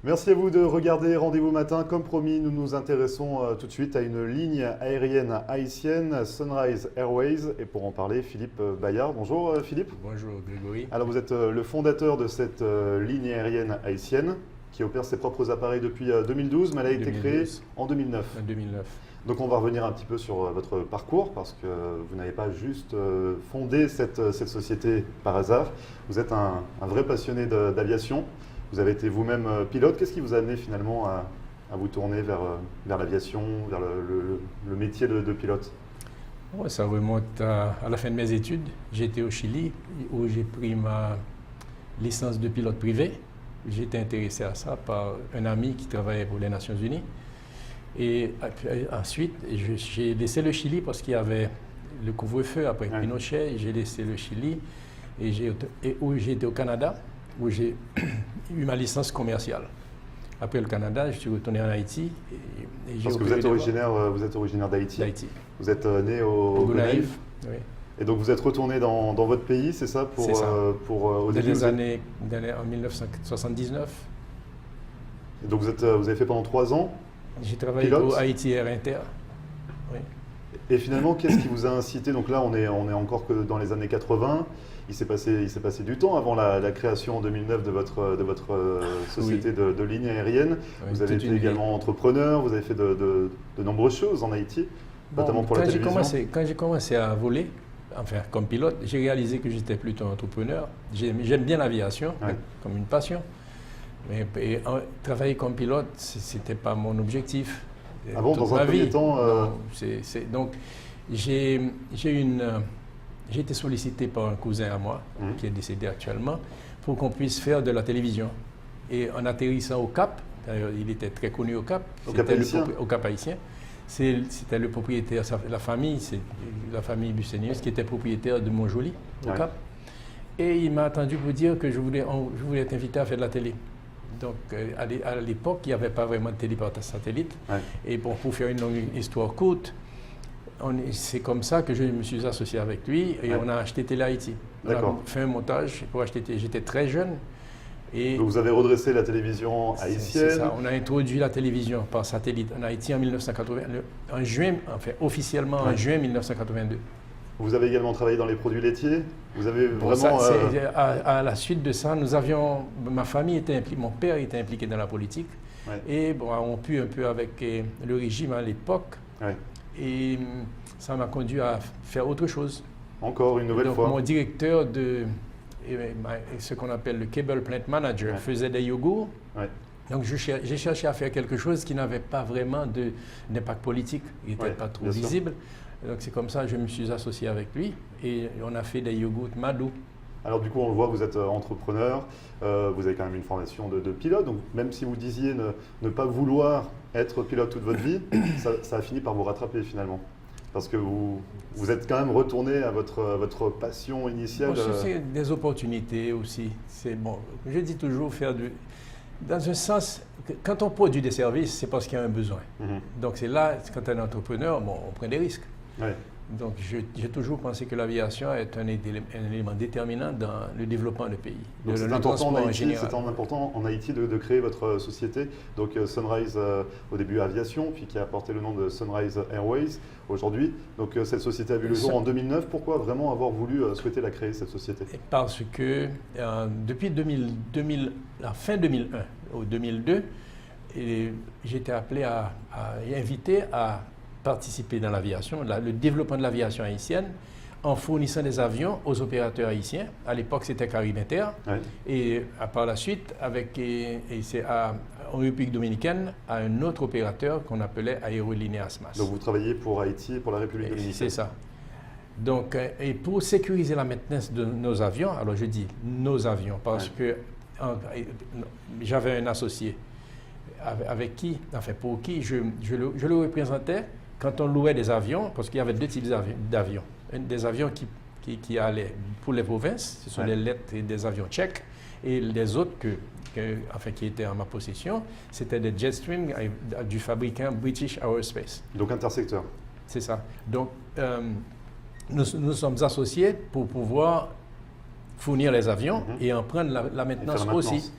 Merci à vous de regarder Rendez-vous Matin. Comme promis, nous nous intéressons tout de suite à une ligne aérienne haïtienne, Sunrise Airways. Et pour en parler, Philippe Bayard. Bonjour Philippe. Bonjour Grégory. Alors vous êtes le fondateur de cette ligne aérienne haïtienne qui opère ses propres appareils depuis 2012, mais elle a été créée en 2009. En 2009. Donc on va revenir un petit peu sur votre parcours parce que vous n'avez pas juste fondé cette société par hasard. Vous êtes un vrai passionné d'aviation. Vous avez été vous-même pilote. Qu'est-ce qui vous a amené finalement à vous tourner vers l'aviation, vers le métier de pilote? Ouais, ça remonte à la fin de mes études. J'étais au Chili où j'ai pris ma licence de pilote privé. J'étais intéressé à ça par un ami qui travaillait pour les Nations Unies. Et ensuite, j'ai laissé le Chili parce qu'il y avait le couvre-feu après Pinochet. J'ai laissé le Chili et j'ai été au Canada où j'ai eu ma licence commerciale. Après le Canada, je suis retourné en Haïti. Parce que vous êtes originaire d'Haïti. D'Haïti. Vous êtes né au Gonaïves. Oui. Et donc vous êtes retourné dans votre pays, c'est ça, au début des années en 1979. Et donc vous avez fait pendant 3 ans. J'ai travaillé pour Haïti Air Inter. Oui. Et finalement, qu'est-ce qui vous a incité? Donc là, on est encore que dans les années 80. Il s'est passé du temps avant la création en 2009 de votre société de ligne aérienne. Oui, vous avez été également entrepreneur, vous avez fait de nombreuses choses en Haïti, notamment pour la télévision. Quand j'ai commencé à voler, enfin comme pilote, j'ai réalisé que j'étais plutôt entrepreneur. J'aime bien l'aviation, comme une passion. Mais travailler comme pilote, ce n'était pas mon objectif. Ah bon, dans un premier temps Donc, j'ai été sollicité par un cousin à moi, qui est décédé actuellement, pour qu'on puisse faire de la télévision. Et en atterrissant au Cap, d'ailleurs, il était très connu au Cap, au Cap haïtien, c'était le propriétaire, la famille Bussenius, qui était propriétaire de Montjoli, au Cap. Et il m'a attendu pour dire que je voulais être invité à faire de la télé. Donc, à l'époque, il n'y avait pas vraiment de télé par satellite. Et bon, pour faire une longue histoire courte, c'est comme ça que je me suis associé avec lui et on a acheté Télé Haïti. On a fait un montage pour acheter. J'étais très jeune. Et donc vous avez redressé la télévision haïtienne. C'est ça. On a introduit la télévision par satellite en Haïti en 1980, officiellement en juin 1982. Vous avez également travaillé dans les produits laitiers. Vous avez vraiment. À la suite de ça, ma famille était impliquée, mon père était impliqué dans la politique. Et bon, on pu un peu avec le régime à l'époque. Et ça m'a conduit à faire autre chose. Encore une nouvelle fois. Mon directeur de ce qu'on appelle le Cable Plant Manager faisait des yogourts. Donc j'ai cherché à faire quelque chose qui n'avait pas vraiment d'impact politique, il n'était pas trop visible. Donc c'est comme ça que je me suis associé avec lui et on a fait des yogourts Madou. Alors du coup, on le voit, vous êtes entrepreneur, vous avez quand même une formation de pilote, donc même si vous disiez ne pas vouloir être pilote toute votre vie, ça a fini par vous rattraper finalement. Parce que vous êtes quand même retourné à votre passion initiale. C'est des opportunités aussi. Bon, je dis toujours dans un sens, quand on produit des services, c'est parce qu'il y a un besoin. Donc c'est là, quand on est entrepreneur, on prend des risques. Donc, j'ai toujours pensé que l'aviation est un élément déterminant dans le développement du pays. Donc, c'est important en Haïti de créer votre société. Donc, Sunrise, au début Aviation, puis qui a porté le nom de Sunrise Airways aujourd'hui. Donc, cette société a vu le jour en 2009. Pourquoi vraiment avoir voulu souhaiter la créer, cette société? Parce que depuis la fin 2001 au 2002, j'étais appelé invité à participer dans l'aviation, le développement de l'aviation haïtienne, en fournissant des avions aux opérateurs haïtiens. À l'époque, c'était Caribe Inter. Et par la suite, c'est en République dominicaine, à un autre opérateur qu'on appelait Aerolineas MAS. Donc vous travaillez pour Haïti et pour la République dominicaine. C'est ça. Donc, et pour sécuriser la maintenance de nos avions, alors je dis nos avions, parce que j'avais un associé avec qui, enfin pour qui je le représentais quand on louait des avions, parce qu'il y avait 2 types d'avions. Des avions qui allaient pour les provinces, ce sont des avions tchèques, et les autres qui étaient en ma possession, c'était des Jetstream du fabricant British Aerospace. Donc intersecteur. C'est ça. Donc nous sommes associés pour pouvoir fournir les avions et en prendre la maintenance aussi.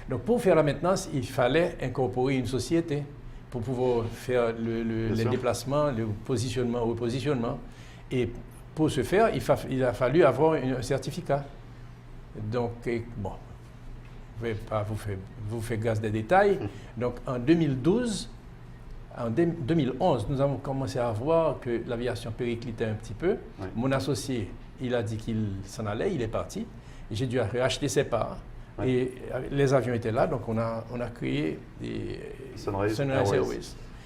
Donc pour faire la maintenance, il fallait incorporer une société pour pouvoir faire les déplacements, le positionnement, repositionnement. Et pour ce faire, il a fallu avoir un certificat. Donc, bon, je ne vais pas vous faire grâce des détails. Donc en 2011, nous avons commencé à voir que l'aviation périclitait un petit peu. Oui. Mon associé, il a dit qu'il s'en allait, il est parti. J'ai dû racheter ses parts. Oui. Et les avions étaient là, donc on a créé des Sunrise Airways.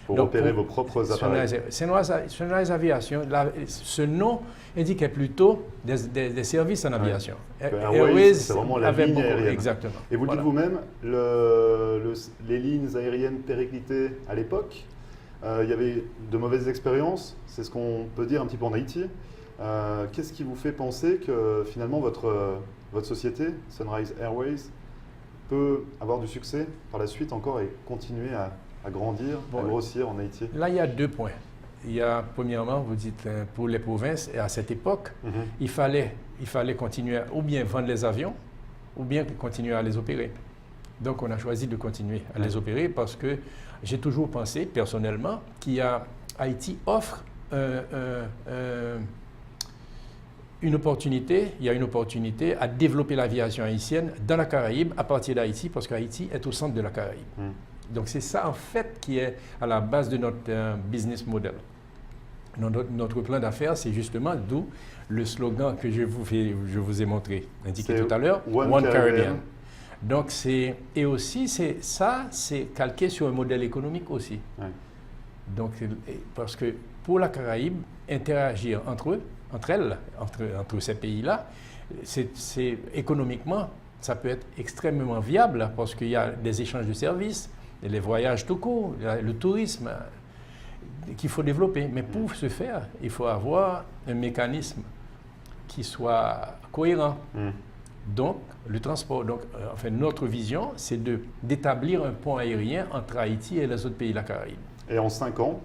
Pour opérer vos propres appareils. Sunrise Aviation, ce nom indiquait plutôt des services en aviation. Airways, c'est vraiment la ligne aérienne. Exactement. Et vous dites vous-même, les lignes aériennes périclitées à l'époque, il y avait de mauvaises expériences, c'est ce qu'on peut dire un petit peu en Haïti. Qu'est-ce qui vous fait penser que finalement votre société, Sunrise Airways, peut avoir du succès par la suite encore et continuer à grandir, à grossir en Haïti? Là, il y a 2 points. Il y a, premièrement, vous dites, pour les provinces, et à cette époque, il fallait continuer ou bien vendre les avions, ou bien continuer à les opérer. Donc, on a choisi de continuer à les opérer parce que j'ai toujours pensé, personnellement, Haïti offre une opportunité à développer l'aviation haïtienne dans la Caraïbe à partir d'Haïti, parce qu'Haïti est au centre de la Caraïbe. Donc c'est ça en fait qui est à la base de notre business model. Notre plan d'affaires, c'est justement d'où le slogan que je vous ai montré, indiqué tout à l'heure, One Caribbean. Donc c'est calqué sur un modèle économique aussi. Ouais. Donc parce que pour la Caraïbe, interagir entre ces pays-là, c'est économiquement, ça peut être extrêmement viable parce qu'il y a des échanges de services, les voyages tout court, le tourisme qu'il faut développer. Mais pour ce faire, il faut avoir un mécanisme qui soit cohérent. Donc, le transport. Donc, notre vision, c'est d'établir un pont aérien entre Haïti et les autres pays de la Caraïbe. Et en 5 ans,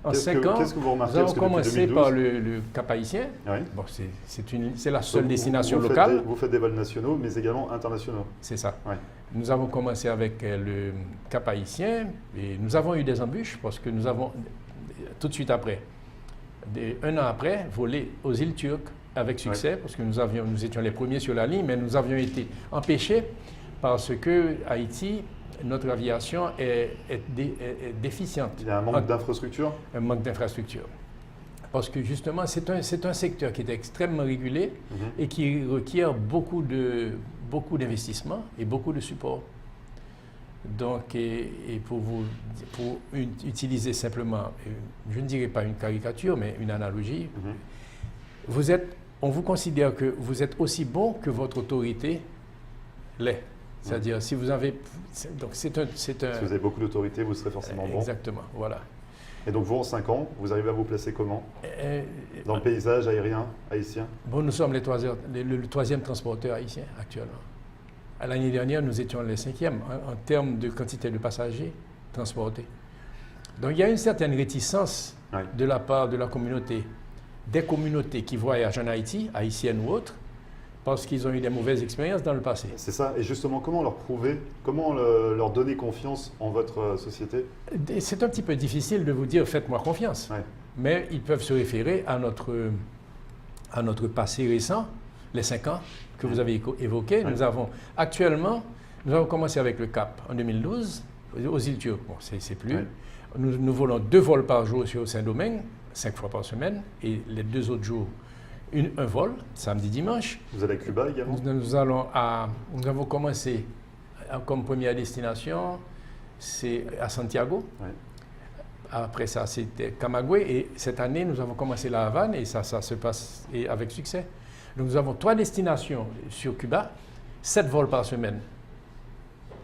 qu'est-ce que vous remarquez? Nous avons commencé par le Cap Haïtien. Oui. Bon, c'est la seule destination locale. Vous faites des vols nationaux, mais également internationaux. C'est ça. Oui. Nous avons commencé avec le Cap Haïtien et nous avons eu des embûches parce que nous avons, tout de suite après, un an après, volé aux îles Turques avec succès parce que nous étions les premiers sur la ligne, mais nous avions été empêchés parce que Haïti, notre aviation est déficiente. Il y a un manque d'infrastructure? Un manque d'infrastructure. Parce que justement, c'est un secteur qui est extrêmement régulé et qui requiert beaucoup d'investissements et beaucoup de support. Donc, pour utiliser simplement, je ne dirais pas une caricature, mais une analogie, on vous considère que vous êtes aussi bon que votre autorité l'est. C'est-à-dire, si vous avez... Donc si vous avez beaucoup d'autorité, vous serez forcément bon. Exactement, voilà. Et donc vous, en 5 ans, vous arrivez à vous placer comment dans le paysage aérien haïtien? Bon, nous sommes le 3e transporteur haïtien actuellement. À l'année dernière, nous étions les 5e en termes de quantité de passagers transportés. Donc il y a une certaine réticence de la part de la communauté, des communautés qui voyagent en Haïti, haïtiennes ou autres, parce qu'ils ont eu des mauvaises expériences dans le passé. C'est ça. Et justement, comment leur prouver, comment leur donner confiance en votre société? C'est un petit peu difficile de vous dire « faites-moi confiance ». Mais ils peuvent se référer à notre passé récent, les 5 ans que vous avez évoqués. Nous avons commencé avec le Cap en 2012, aux îles Turques. Bon, c'est plus. Nous volons 2 vols par jour sur Saint-Domingue, 5 fois par semaine, et les 2 autres jours, un vol, samedi, dimanche. Vous allez à Cuba également? Nous avons commencé comme première destination, c'est à Santiago. Après ça, c'était Camagüey. Et cette année, nous avons commencé la Havane et ça se passe avec succès. Donc nous avons 3 destinations sur Cuba, 7 vols par semaine,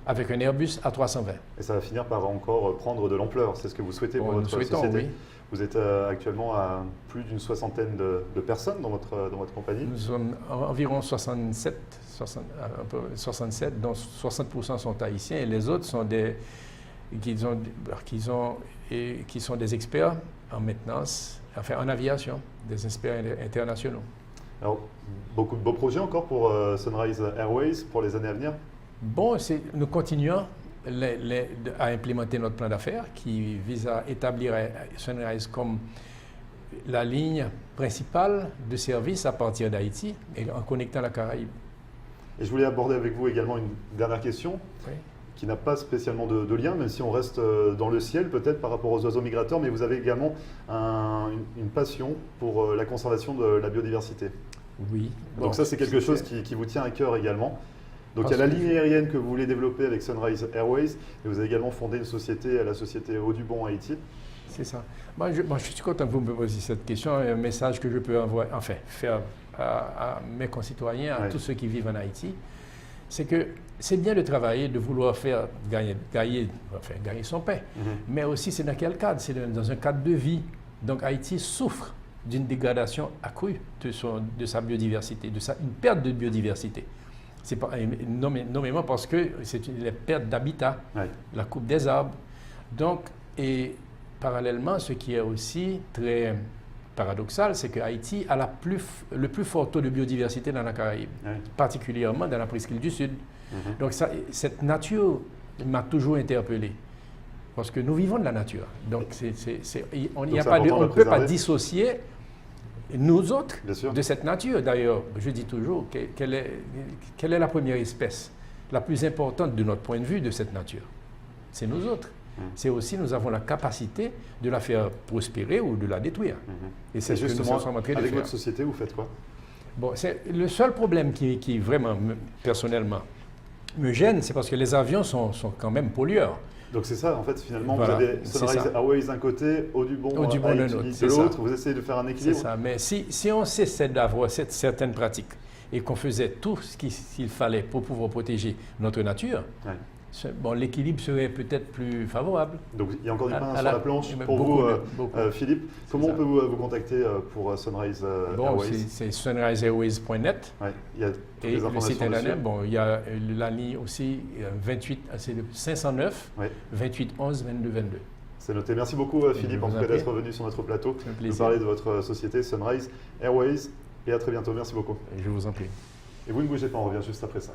avec un Airbus A320. Et ça va finir par encore prendre de l'ampleur, c'est ce que vous souhaitez pour votre société? Oui. Vous êtes actuellement à plus d'une 60aine de personnes dans votre compagnie? Nous sommes environ 67, dont 60% sont haïtiens et les autres sont qui sont des experts en maintenance, en aviation, des experts internationaux. Alors, beaucoup de beaux projets encore pour Sunrise Airways pour les années à venir? Bon, nous continuons à implémenter notre plan d'affaires qui vise à établir Sunrise comme la ligne principale de service à partir d'Haïti et en connectant la Caraïbe. Et je voulais aborder avec vous également une dernière question. Oui. Qui n'a pas spécialement de lien, même si on reste dans le ciel peut-être par rapport aux oiseaux migrateurs, mais vous avez également une passion pour la conservation de la biodiversité. Oui. Donc ça, c'est quelque chose qui vous tient à cœur également. Donc il y a la ligne aérienne que vous voulez développer avec Sunrise Airways, et vous avez également fondé une société, la société Audubon Haïti. C'est ça. Moi, je suis content que vous me posiez cette question, un message que je peux envoyer, faire à mes concitoyens, à tous ceux qui vivent en Haïti. C'est que c'est bien de travailler, de vouloir faire gagner son pain, mais aussi c'est dans quel cadre? C'est dans un cadre de vie. Donc Haïti souffre d'une dégradation accrue de sa biodiversité, une perte de biodiversité. C'est pas nommément parce que c'est la perte d'habitat, la coupe des arbres. Donc, et parallèlement, ce qui est aussi très paradoxal, c'est que Haïti a le plus fort taux de biodiversité dans la Caraïbe, particulièrement dans la presqu'île du Sud. Donc cette nature m'a toujours interpellé, parce que nous vivons de la nature. Donc on ne peut pas dissocier nous autres de cette nature. D'ailleurs, je dis toujours, quelle est la première espèce la plus importante de notre point de vue de cette nature? C'est nous autres. C'est aussi, nous avons la capacité de la faire prospérer ou de la détruire. Et c'est justement, avec votre société, vous faites quoi? Bon, le seul problème qui vraiment, personnellement, me gêne, c'est parce que les avions sont quand même pollueurs. Donc c'est ça, en fait, finalement, vous avez Sunrise Airways d'un côté, Audubon Haïti de l'autre, vous essayez de faire un équilibre. C'est ça, mais si on cessait d'avoir certaines pratiques et qu'on faisait tout ce qu'il fallait pour pouvoir protéger notre nature, bon, l'équilibre serait peut-être plus favorable. Donc il y a encore du pain sur la planche pour vous, Philippe. Comment on peut vous contacter pour Sunrise Airways? C'est sunriseairways.net. Il y a toutes les informations le site internet. dessus. Bon, il y a la ligne aussi 509 28 11 22 22. C'est noté. Merci beaucoup Philippe en tout cas d'être venu sur notre plateau, nous parler de votre société Sunrise Airways, et à très bientôt. Merci beaucoup. Je vous en prie. Et vous ne bougez pas, on revient juste après ça.